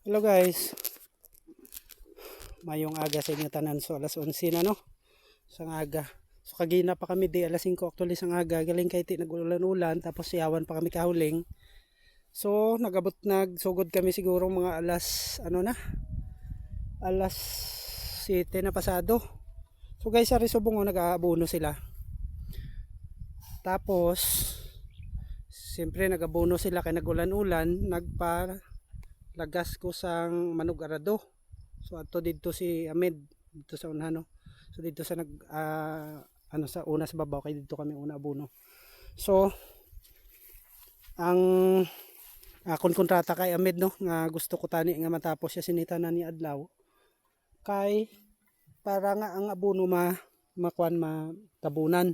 Hello guys, mayong aga sa inyo tanan. So alas 11 na no, sang aga. So kagina pa kami di alas 5 actually sang aga. Galing kay ti nag-ulan-ulan tapos siyawan pa kami kahuling. So nagsugod kami siguro mga alas 7 na pasado. So guys, sa Risubong nag-aabono sila. Tapos siyempre nag-abono sila kay nag-ulan-ulan, lagas ko sang manug arado. So ato dito si Ahmed dito sa unahan no. So dito sa sa una sa babaw kay dito kami una abono. So ang akon kontrata kay Ahmed no nga gusto ko tani nga matapos siya sinitanan ni adlaw kay para nga ang abono matabunan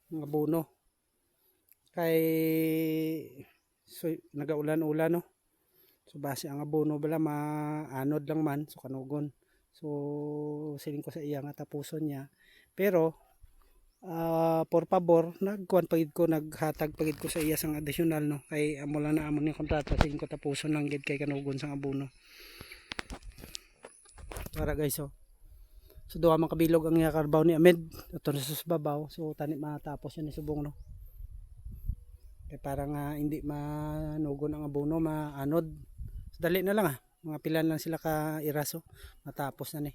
ng abono kay so nagaulan-ulan no. So base ang abono bala maanod lang man so kanugon. So siling ko sa iya nga tapuson niya. Pero por favor naghatag pagid ko sa iya sang additional no kay amo lang na amon ni kontrata siling ko tapuson lang gid kay kanugon sang abono. Para guys so duha man kabilog ang iya karbaw ni Ahmed ato sa babaw so tani matapos yan ni subong no. Kay para nga hindi manugon ang abono maanod. Dali na lang mga pilan lang sila ka iraso matapos na ni.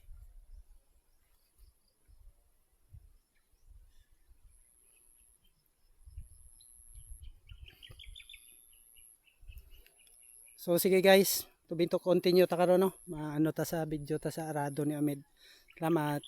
So sige guys, to continue ta karon no. Maano ta sa video ta sa arado ni Ahmed. Salamat.